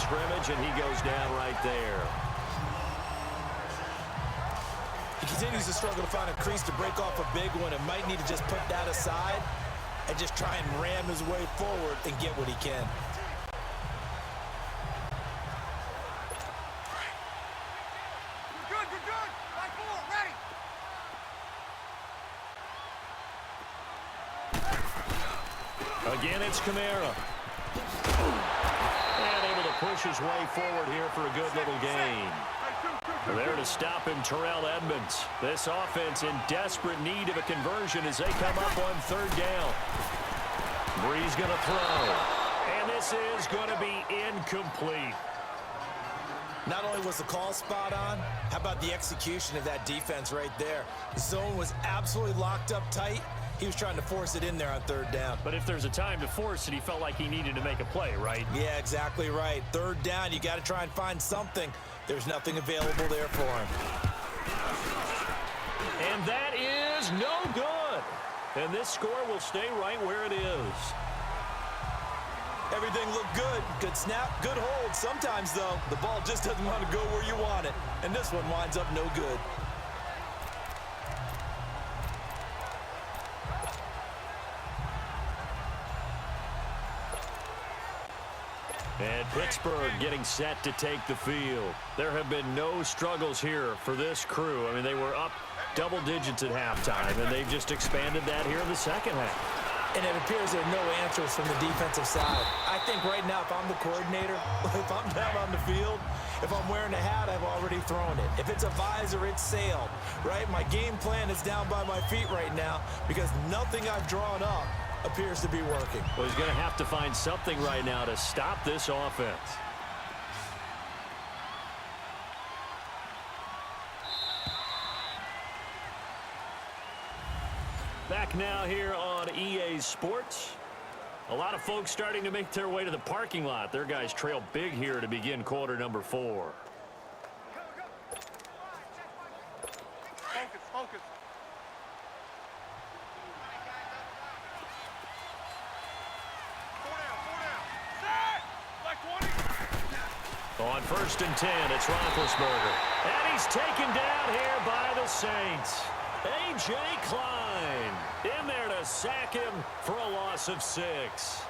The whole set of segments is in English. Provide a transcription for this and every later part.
scrimmage, and he goes down right there. He continues to struggle to find a crease to break off a big one and might need to just put that aside and just try and ram his way forward and get what he can. You're good. Right forward, ready. Again, it's Kamara. And able to push his way forward here for a good little gain. There to stop him, Terrell Edmonds. This offense in desperate need of a conversion as they come up on third down. Bree's going to throw. And this is going to be incomplete. Not only was the call spot on, how about the execution of that defense right there? The zone was absolutely locked up tight. He was trying to force it in there on third down. But if there's a time to force it, he felt like he needed to make a play, right? Yeah, exactly right. Third down, you got to try and find something. There's nothing available there for him. And that is no good. And this score will stay right where it is. Everything looked good. Good snap, good hold. Sometimes, though, the ball just doesn't want to go where you want it. And this one winds up no good. And Pittsburgh getting set to take the field. There have been no struggles here for this crew. I mean, they were up double digits at halftime, and they've just expanded that here in the second half. And it appears there are no answers from the defensive side. I think right now, if I'm the coordinator, if I'm down on the field, if I'm wearing a hat, I've already thrown it. If it's a visor, it's sailed, right? My game plan is down by my feet right now because nothing I've drawn up appears to be working. Well, he's going to have to find something right now to stop this offense. Back now here on EA Sports. A lot of folks starting to make their way to the parking lot. Their guys trail big here to begin quarter number 4. Focus. On 1st and 10, it's Roethlisberger. And he's taken down here by the Saints. A.J. Klein in there to sack him for a loss of 6.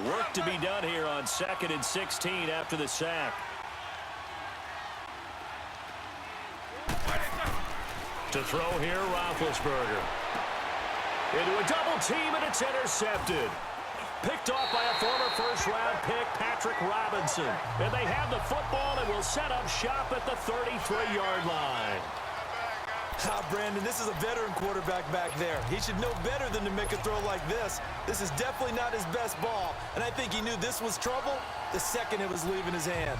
Work to be done here on 2nd and 16 after the sack. To throw here, Roethlisberger. Into a double team, and it's intercepted. Picked off by a former first-round pick, Patrick Robinson. And they have the football and will set up shop at the 33-yard line. Brandon, this is a veteran quarterback back there. He should know better than to make a throw like this. This is definitely not his best ball, and I think he knew this was trouble the second it was leaving his hand.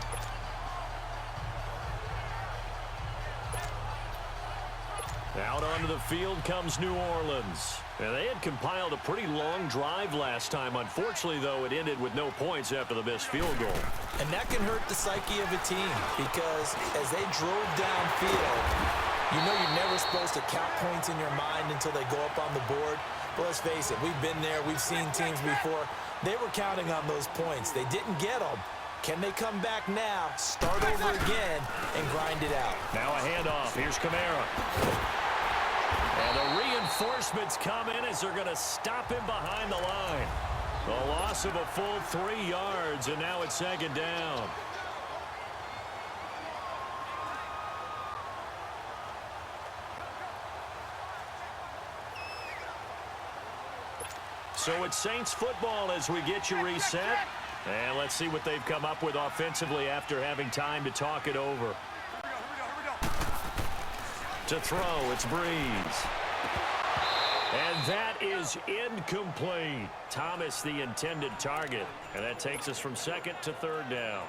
Out onto the field comes New Orleans. And they had compiled a pretty long drive last time. Unfortunately, though, it ended with no points after the missed field goal. And that can hurt the psyche of a team because as they drove downfield, you know you're never supposed to count points in your mind until they go up on the board. But let's face it, we've been there. We've seen teams before. They were counting on those points. They didn't get them. Can they come back now, start over again, and grind it out? Now a handoff. Here's Kamara. And the reinforcements come in as they're going to stop him behind the line. A loss of a full 3 yards, and now it's 2nd down. So it's Saints football as we get you reset. And let's see what they've come up with offensively after having time to talk it over. To throw, it's Breeze. And that is incomplete. Thomas, the intended target. And that takes us from 2nd to 3rd down.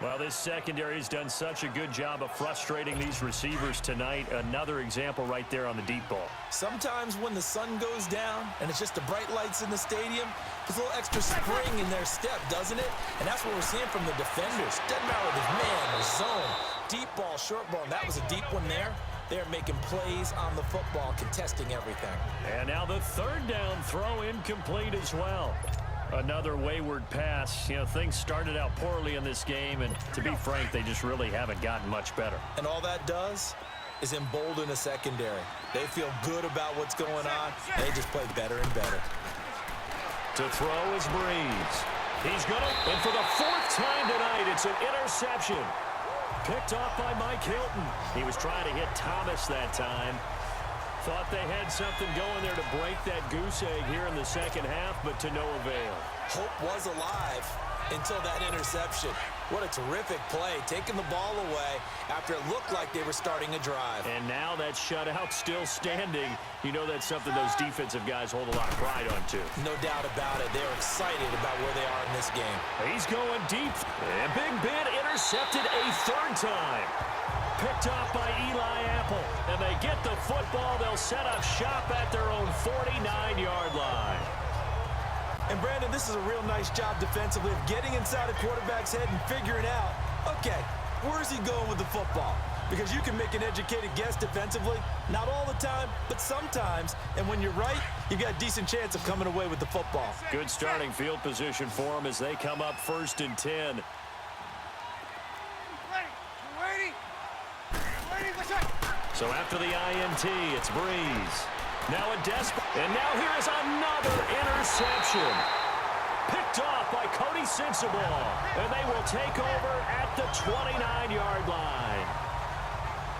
Well, this secondary has done such a good job of frustrating these receivers tonight. Another example right there on the deep ball. Sometimes when the sun goes down and it's just the bright lights in the stadium, there's a little extra spring in their step, doesn't it? And that's what we're seeing from the defenders. Doesn't matter if it's man or zone, deep ball, short ball. And that was a deep one there. They're making plays on the football, contesting everything. And now the third down throw incomplete as well. Another wayward pass. You know, things started out poorly in this game, and to be frank, they just really haven't gotten much better. And all that does is embolden a secondary. They feel good about what's going on. They just play better and better. To throw is Breeze. He's going to, and for the fourth time tonight, it's an interception. Picked off by Mike Hilton. He was trying to hit Thomas that time. Thought they had something going there to break that goose egg here in the second half, but to no avail. Hope was alive until that interception. What a terrific play, taking the ball away after it looked like they were starting a drive. And now that shutout still standing. You know that's something those defensive guys hold a lot of pride on, too. No doubt about it. They're excited about where they are in this game. He's going deep. And Big Ben intercepted a third time. Picked off by Eli Apple. And they get the football. They'll set up shop at their own 49-yard line. And, Brandon, this is a real nice job defensively of getting inside a quarterback's head and figuring out, okay, where's he going with the football? Because you can make an educated guess defensively, not all the time, but sometimes. And when you're right, you've got a decent chance of coming away with the football. Good starting field position for them as they come up 1st and 10. So after the INT, it's Breeze. Now a and now here is another interception. Picked off by Cody Sensabaugh. And they will take over at the 29-yard line.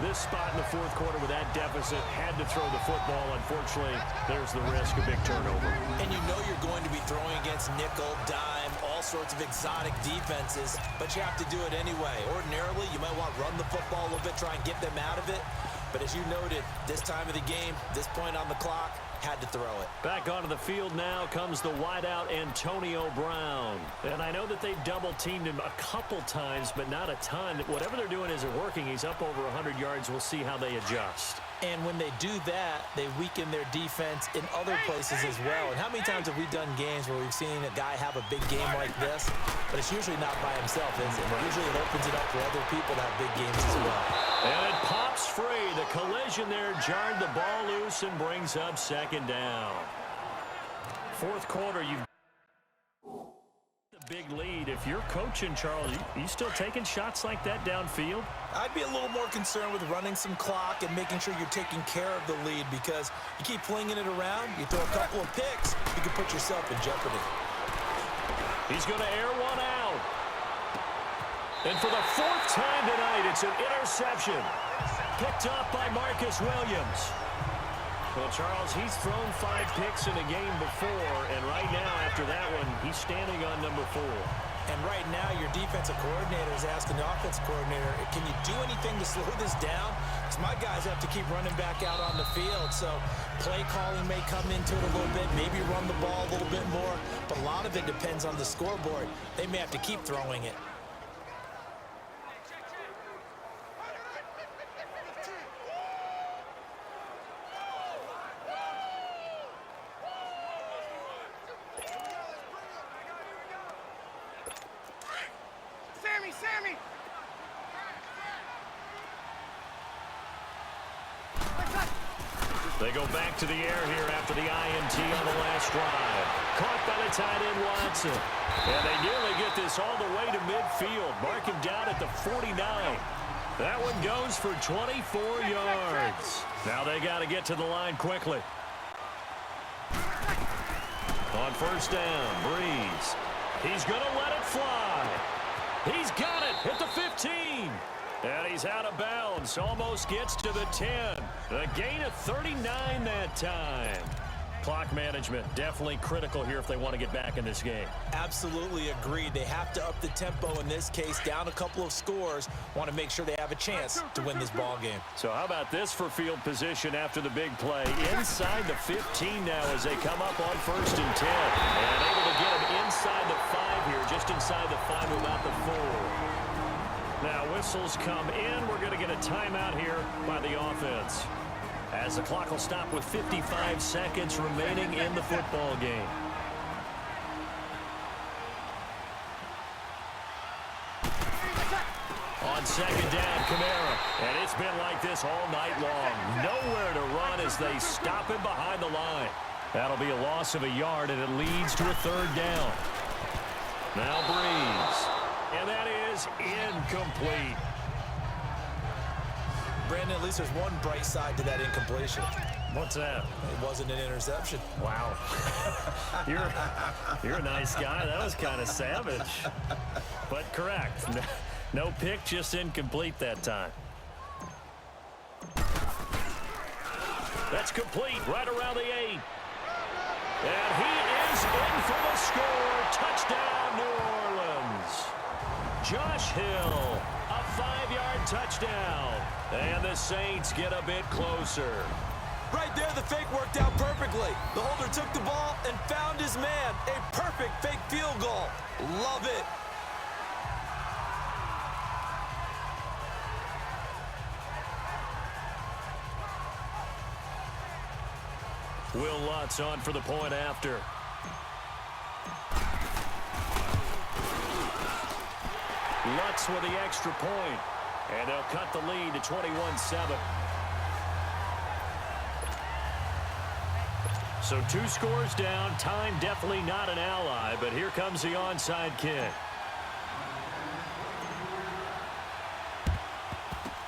This spot in the fourth quarter with that deficit, had to throw the football. Unfortunately, there's the risk of big turnover. And you know you're going to be throwing against nickel, dime, all sorts of exotic defenses, but you have to do it anyway. Ordinarily, you might want to run the football a little bit, try and get them out of it. But as you noted, this time of the game, this point on the clock, had to throw it. Back onto the field now comes the wideout Antonio Brown. And I know that they've double-teamed him a couple times, but not a ton. Whatever they're doing isn't working. He's up over 100 yards. We'll see how they adjust. And when they do that, they weaken their defense in other places as well. And how many times have we done games where we've seen a guy have a big game like this, but it's usually not by himself, is it? Usually it opens it up for other people to have big games as well. And it pops free. The collision there jarred the ball loose and brings up 2nd down. Fourth quarter, you've a big lead. If you're coaching, Charles, you still taking shots like that downfield? I'd be a little more concerned with running some clock and making sure you're taking care of the lead, because you keep flinging it around, you throw a couple of picks, you can put yourself in jeopardy. He's going to air one out. And for the 4th time tonight, it's an interception. Picked up by Marcus Williams. Well, Charles, he's thrown 5 picks in a game before, and right now, after that one, he's standing on number 4. And right now, your defensive coordinator is asking the offensive coordinator, can you do anything to slow this down? Because my guys have to keep running back out on the field, so play calling may come into it a little bit, maybe run the ball a little bit more, but a lot of it depends on the scoreboard. They may have to keep throwing it. Sammy! They go back to the air here after the INT on the last drive. Caught by the tight end Watson. And they nearly get this all the way to midfield. Mark him down at the 49. That one goes for 24 yards. Now they got to get to the line quickly. On 1st down, Breeze. He's going to let it fly. He's got it at the 15. And he's out of bounds. Almost gets to the 10. A gain of 39 that time. Clock management definitely critical here if they want to get back in this game. Absolutely agreed. They have to up the tempo in this case, down a couple of scores. Want to make sure they have a chance to win this ball game. So how about this for field position after the big play? Inside the 15 now as they come up on 1st and 10. And able to get him inside the 5 here, just inside the 5 without the 4. Now whistles come in. We're going to get a timeout here by the offense, as the clock will stop with 55 seconds remaining in the football game. On On second down, Kamara. And it's been like this all night long. Nowhere to run as they stop him behind the line. That'll be a loss of a yard, and it leads to a third down. Now Breeze. And that is incomplete. Brandon, at least there's one bright side to that incompletion. What's that? It wasn't an interception. Wow. You're a nice guy. That was kind of savage. But correct. No pick, just incomplete that time. That's complete right around the 8. And he is in for the score. Touchdown, New Orleans. Josh Hill, a 5-yard touchdown. And the Saints get a bit closer. Right there, the fake worked out perfectly. The holder took the ball and found his man. A perfect fake field goal. Love it. Will Lutz on for the point after. Lutz with the extra point. And they'll cut the lead to 21-7. So 2 scores down. Time definitely not an ally, but here comes the onside kick.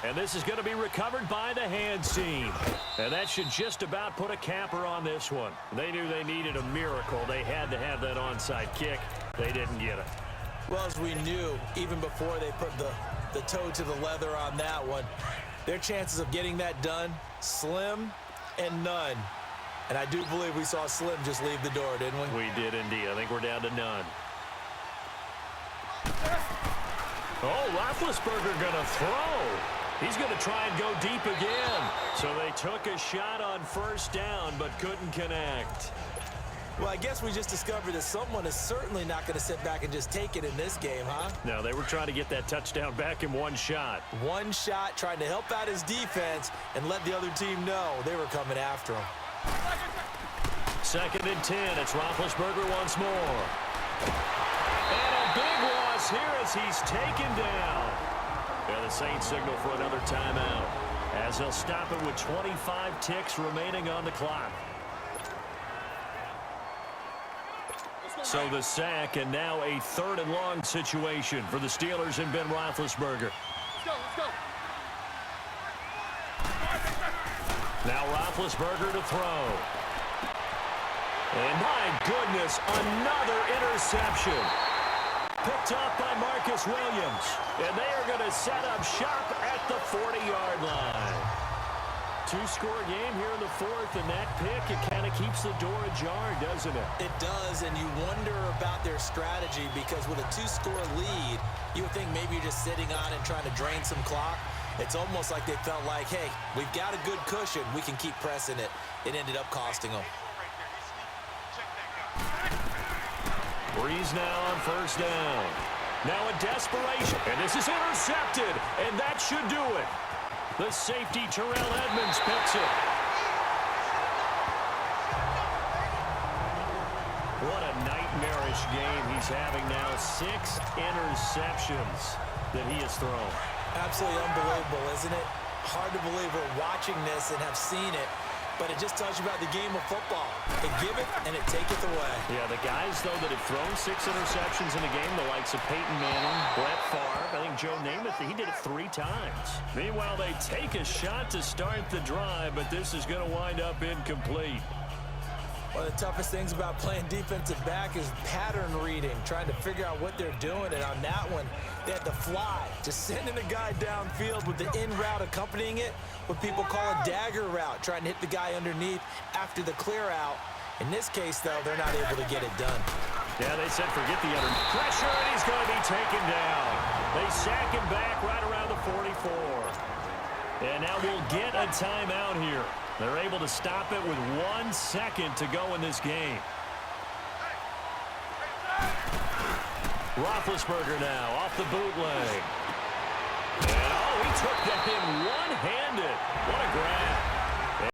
And this is going to be recovered by the hands team. And that should just about put a capper on this one. They knew they needed a miracle. They had to have that onside kick. They didn't get it. Well, as we knew, even before they put the toe to the leather on that one, their chances of getting that done, slim and none. And I do believe we saw Slim just leave the door, didn't we? We did indeed. I think we're down to none. Oh, Roethlisberger going to throw. He's going to try and go deep again. So they took a shot on first down but couldn't connect. Well, I guess we just discovered that someone is certainly not going to sit back and just take it in this game, huh? No, they were trying to get that touchdown back in one shot. One shot, trying to help out his defense and let the other team know they were coming after him. 2nd and 10. It's Roethlisberger once more. And a big loss here as he's taken down. And the Saints signal for another timeout as they'll stop it with 25 ticks remaining on the clock. So the sack, and now a 3rd and long situation for the Steelers and Ben Roethlisberger. Let's go. Now Roethlisberger to throw. And my goodness, another interception. Picked off by Marcus Williams. And they are going to set up shop at the 40-yard line. 2-score game here in the 4th, and that pick, it kind of keeps the door ajar, doesn't it? It does, and you wonder about their strategy because with a 2-score lead, you would think maybe you're just sitting on it trying to drain some clock. It's almost like they felt like, hey, we've got a good cushion. We can keep pressing it. It ended up costing them. Breeze now on first down. Now in desperation, and this is intercepted, and that should do it. The safety, Terrell Edmonds, picks it. What a nightmarish game he's having now. 6 interceptions that he has thrown. Absolutely unbelievable, isn't it? Hard to believe we're watching this and have seen it, but it just tells you about the game of football. They give it, and it taketh away. Yeah, the guys, though, that have thrown 6 interceptions in a game, the likes of Peyton Manning, Brett Favre, I think Joe Namath, he did it 3 times. Meanwhile, they take a shot to start the drive, but this is going to wind up incomplete. One of the toughest things about playing defensive back is pattern reading, trying to figure out what they're doing. And on that one, they had to fly, just sending the guy downfield with the in route accompanying it, what people call a dagger route, trying to hit the guy underneath after the clear out. In this case, though, they're not able to get it done. Yeah, they said forget the under pressure, and he's going to be taken down. They sack him back right around the 44. And now we'll get a timeout here. They're able to stop it with 1 second to go in this game. Roethlisberger now off the bootleg. And, oh, he took that in one-handed. What a grab.